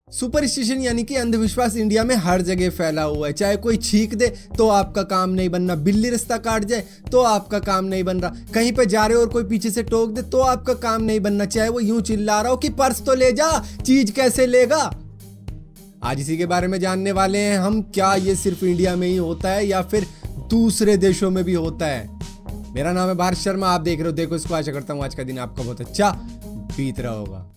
Superstition यानी कि अंधविश्वास इंडिया में हर जगह फैला हुआ है। चाहे कोई छींक दे तो आपका काम नहीं बनना, बिल्ली रास्ता काट जाए तो आपका काम नहीं बन रहा, कहीं पे जा रहे हो और कोई पीछे से टोक दे तो आपका काम नहीं बनना, चाहे वो यूं चिल्ला रहा हो कि पर्स तो ले जा, चीज कैसे लेगा। आज इसी के बारे में जानने वाले हैं हम, क्या ये सिर्फ इंडिया में ही होता है या फिर दूसरे देशों में भी होता है। मेरा नाम है भारत शर्मा, आप देख रहे हो देखो इसको। आशा करता हूँ आज का दिन आपका बहुत अच्छा बीत रहा होगा।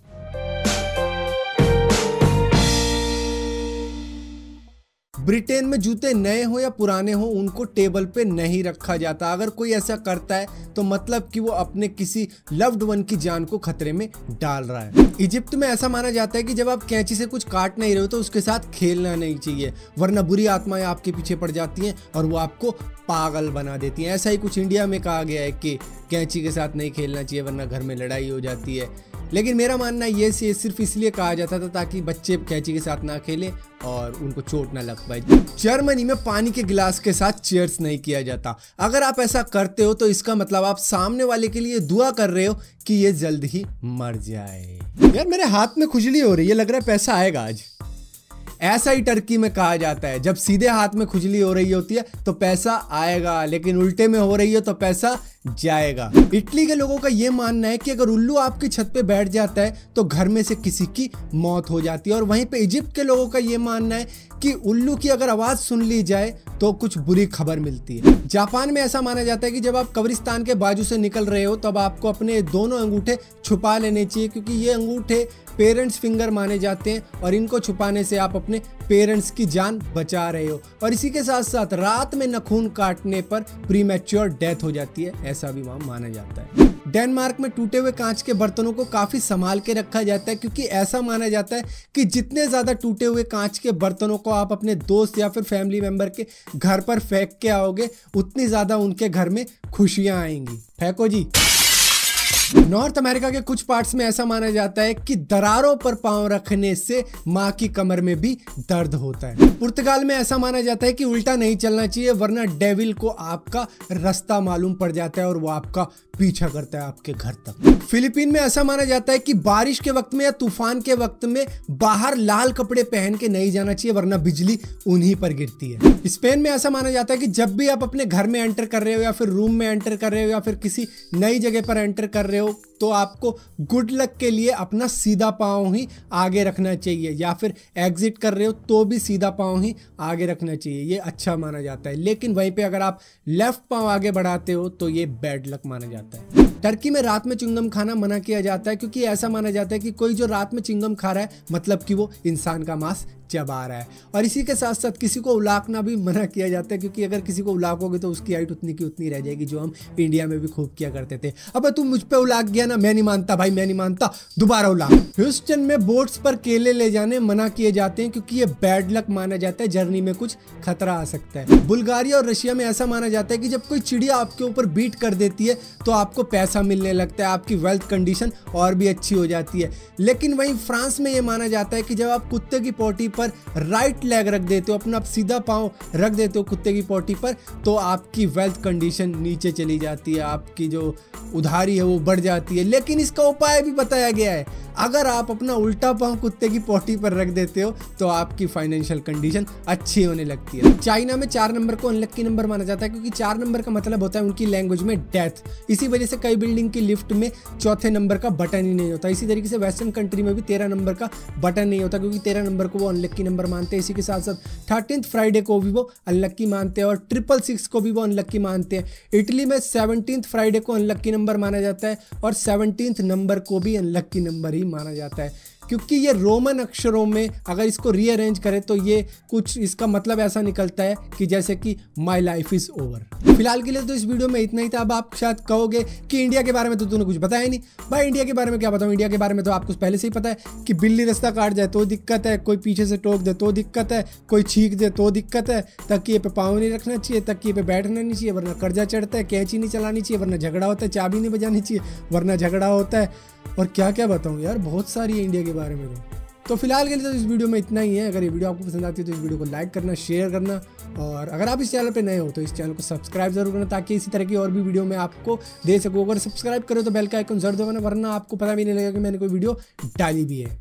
ब्रिटेन में जूते नए हो या पुराने हो उनको टेबल पे नहीं रखा जाता। अगर कोई ऐसा करता है तो मतलब कि वो अपने किसी लव्ड वन की जान को खतरे में डाल रहा है। इजिप्ट में ऐसा माना जाता है कि जब आप कैंची से कुछ काट नहीं रहे हो तो उसके साथ खेलना नहीं चाहिए, वरना बुरी आत्माएं आपके पीछे पड़ जाती हैं और वो आपको पागल बना देती हैं। ऐसा ही कुछ इंडिया में कहा गया है कि कैंची के साथ नहीं खेलना चाहिए वरना घर में लड़ाई हो जाती है। लेकिन मेरा मानना ये सिर्फ इसलिए कहा जाता था ताकि बच्चे कैंची के साथ ना खेलें और उनको चोट ना लग पाए। जर्मनी में पानी के गिलास के साथ चीयर्स नहीं किया जाता। अगर आप ऐसा करते हो तो इसका मतलब आप सामने वाले के लिए दुआ कर रहे हो कि ये जल्द ही मर जाए। यार मेरे हाथ में खुजली हो रही है, लग रहा है पैसा आएगा आज। ऐसा ही टर्की में कहा जाता है, जब सीधे हाथ में खुजली हो रही होती है तो पैसा आएगा, लेकिन उल्टे में हो रही है तो पैसा जाएगा। इटली के लोगों का यह मानना है कि अगर उल्लू आपकी छत पे बैठ जाता है तो घर में से किसी की मौत हो जाती है। और वहीं पे इजिप्ट के लोगों का यह मानना है कि उल्लू की अगर आवाज सुन ली जाए तो कुछ बुरी खबर मिलती है। जापान में ऐसा माना जाता है कि जब आप कब्रिस्तान के बाजू से निकल रहे हो तब आपको अपने दोनों अंगूठे छुपा लेने चाहिए, क्योंकि ये अंगूठे पेरेंट्स फिंगर माने जाते हैं और इनको छुपाने से आप अपने पेरेंट्स की जान बचा रहे हो। और इसी के साथ साथ रात में नाखून काटने पर प्रीमैच्योर डेथ हो जाती है, ऐसा भी वहां माना जाता है। डेनमार्क में टूटे हुए कांच के बर्तनों को काफी संभाल के रखा जाता है, क्योंकि ऐसा माना जाता है कि जितने ज्यादा टूटे हुए कांच के बर्तनों को आप अपने दोस्त या फिर फैमिली मेंबर के घर पर फेंक के आओगे उतनी ज्यादा उनके घर में खुशियां आएंगी। फेंको जी। नॉर्थ अमेरिका के कुछ पार्ट्स में ऐसा माना जाता है कि दरारों पर पांव रखने से मां की कमर में भी दर्द होता है। पुर्तगाल में ऐसा माना जाता है कि उल्टा नहीं चलना चाहिए वरना डेविल को आपका रास्ता मालूम पड़ जाता है और वो आपका पीछा करता है आपके घर तक। फिलीपीन में ऐसा माना जाता है कि बारिश के वक्त में या तूफान के वक्त में बाहर लाल कपड़े पहन के नहीं जाना चाहिए वरना बिजली उन्हीं पर गिरती है। स्पेन में ऐसा माना जाता है कि जब भी आप अपने घर में एंटर कर रहे हो या फिर रूम में एंटर कर रहे हो या फिर किसी नई जगह पर एंटर कर रहे हो तो आपको गुड लक के लिए अपना सीधा पांव ही आगे रखना चाहिए, या फिर एग्जिट कर रहे हो तो भी सीधा पांव ही आगे रखना चाहिए, ये अच्छा माना जाता है। लेकिन वहीं पे अगर आप लेफ्ट पांव आगे बढ़ाते हो तो ये बैड लक माना जाता है। टर्की में रात में चिंगम खाना मना किया जाता है, क्योंकि ऐसा माना जाता है कि कोई जो रात में चिंगम खा रहा है मतलब कि वो इंसान का मांस चबा रहा है। और इसी के साथ साथ किसी को उलाकना भी मना किया जाता है, क्योंकि अगर किसी को उलाकोगे तो उसकी हाइट उतनी की उतनी रह जाएगी, जो हम इंडिया में भी खूब किया करते थे। अब तू मुझ पे उलाक गया ना, मैं नहीं मानता भाई, मैं नहीं मानता, दोबारा उलाक। ह्यूस्टन में बोट्स पर केले ले जाने मना किए जाते हैं, क्योंकि ये बैड लक माना जाता है, जर्नी में कुछ खतरा आ सकता है। बुल्गारिया और रशिया में ऐसा माना जाता है कि जब कोई चिड़िया आपके ऊपर बीट कर देती है तो आपको पैसा मिलने लगता है, आपकी वेल्थ कंडीशन और भी अच्छी हो जाती है। लेकिन वहीं फ्रांस में ये माना जाता है कि जब आप कुत्ते की पोटी पर राइट लेग रख देते हो, अपना सीधा पांव रख देते हो कुत्ते की पोटी पर, तो आपकी वेल्थ कंडीशन नीचे चली जाती है, आपकी जो उधारी है वो बढ़ जाती है। लेकिन इसका उपाय भी बताया गया है, अगर आप अपना उल्टा पांव कुत्ते की पोटी पर रख देते हो तो आपकी फाइनेंशियल कंडीशन अच्छी होने लगती है। चाइना में 4 नंबर को अनलक्की नंबर माना जाता है, क्योंकि 4 नंबर का मतलब होता है उनकी लैंग्वेज में डेथ। इसी वजह से कई बिल्डिंग की लिफ्ट में चौथे नंबर का बटन ही नहीं होता। इसी तरीके से वेस्टर्न कंट्री में भी 13 नंबर का बटन नहीं होता, क्योंकि 13 नंबर को वो अनलक्की नंबर मानते हैं। इसी के साथ साथ 13th फ्राइडे को भी वो अनलक्की मानते हैं और 666 को भी वो अनलक्की मानते हैं। इटली में 17th फ्राइडे को अनलक्की नंबर माना जाता है और 17th नंबर को भी अनलक्की नंबर ही माना जाता है, क्योंकि ये रोमन अक्षरों में अगर इसको रीअरेंज करें तो ये कुछ इसका मतलब ऐसा निकलता है कि जैसे कि माई लाइफ इज ओवर। फिलहाल के लिए तो इस वीडियो में इतना ही था। अब आप शायद कहोगे कि इंडिया के बारे में तो तूने कुछ बताया ही नहीं। भाई इंडिया के बारे में क्या बताऊं, इंडिया के बारे में तो आपको पहले से ही पता है कि बिल्ली रास्ता काट जाए तो दिक्कत है, कोई पीछे से टोक दे तो दिक्कत है, कोई छींक दे तो दिक्कत है, तकिए पे पाँव नहीं रखना चाहिए, तकिए पे बैठना नहीं चाहिए वरना कर्जा चढ़ता है, कैंची नहीं चलानी चाहिए वरना झगड़ा होता है, चाबी नहीं बजानी चाहिए वरना झगड़ा होता है, और क्या क्या बताऊं यार, बहुत सारी है इंडिया के बारे में। तो फिलहाल के लिए तो इस वीडियो में इतना ही है। अगर ये वीडियो आपको पसंद आती है तो इस वीडियो को लाइक करना, शेयर करना, और अगर आप इस चैनल पे नए हो तो इस चैनल को सब्सक्राइब जरूर करना, ताकि इसी तरह की और भी वीडियो मैं आपको दे सकूँ। अगर सब्सक्राइब करो तो बेल का आइकन जरूर दबाना, वरना आपको पता भी नहीं लगेगा कि मैंने कोई वीडियो डाली भी है।